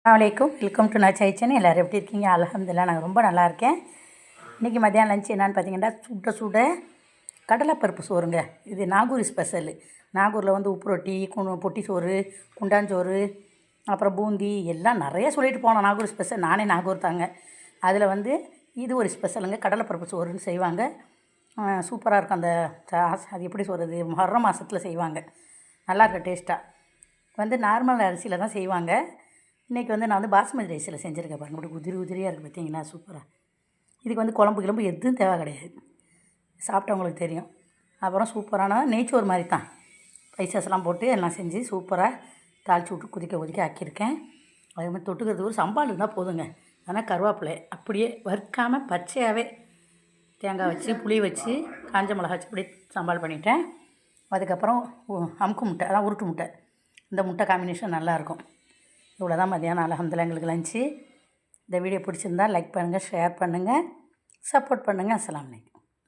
அஸ்ஸலாமு welcome to நான் channel. எல்லோரும் எப்படி இருக்கீங்க? அல்ஹம்துலில்லாஹ் நாங்கள் ரொம்ப நல்லா இருக்கேன். இன்றைக்கி மத்தியானம் லஞ்ச் என்னான்னு பார்த்தீங்கன்னா, சுட சுட கடலைப்பருப்பு சோறுங்க. இது நாகூர் ஸ்பெஷல். நாகூரில் வந்து உப்பு ரொட்டி, பொட்டி சோறு, குண்டாஞ்சோறு, அப்புறம் பூந்தி எல்லாம் நிறைய சொல்லிட்டு போனோம். நாகூர் ஸ்பெஷல். நானே நாகூர் தாங்க. அதில் வந்து இது ஒரு ஸ்பெஷலுங்க. கடலைப்பருப்பு சோறுன்னு செய்வாங்க. சூப்பராக இருக்கும். அந்த அது எப்படி சொல்கிறது, முஹர்ரம் மாதத்தில் செய்வாங்க. நல்லாயிருக்கும் டேஸ்ட்டாக. வந்து நார்மல் அரிசியில் தான் செய்வாங்க. இன்றைக்கி வந்து நான் வந்து பாஸ்மதி ரைஸில் செஞ்சுருக்கேன் பாருங்கள். இப்படி உதிரி உதிரியாக இருக்குது பார்த்தீங்களா, சூப்பராக. இதுக்கு வந்து குழம்பு கிளம்பு எதுவும் தேவை கிடையாது, சாப்பிட்டவங்களுக்கு தெரியும். அப்புறம் சூப்பரான நெய்ச்சோறு மாதிரி தான், ஸ்பைசஸ்லாம் போட்டு எல்லாம் செஞ்சு சூப்பராக தாளித்து விட்டு கொதிக்க ஆக்கியிருக்கேன். அதே மாதிரி தொட்டுக்கிறதுக்கு ஒரு சம்பால் இருந்தால் போதுங்க. ஆனால் கருவேப்பிலை அப்படியே வறுக்காமல் பச்சையாகவே தேங்காய் வச்சு புளி வச்சு காஞ்ச மிளகா வச்சு அப்படியே சம்பால் பண்ணிட்டேன். அதுக்கப்புறம் அமுக்கு முட்டை, அதான் உருட்டு முட்டை. இந்த முட்டை காம்பினேஷன் நல்லாயிருக்கும். இவ்வளோ தான் மதியானம் அல்ஹம்துலில்லாஹ் எங்களுக்கு லஞ்சு. இந்த வீடியோ பிடிச்சிருந்தால் லைக் பண்ணுங்கள், ஷேர் பண்ணுங்கள், சப்போர்ட் பண்ணுங்கள். அஸ்ஸலாமு அலைக்கும்.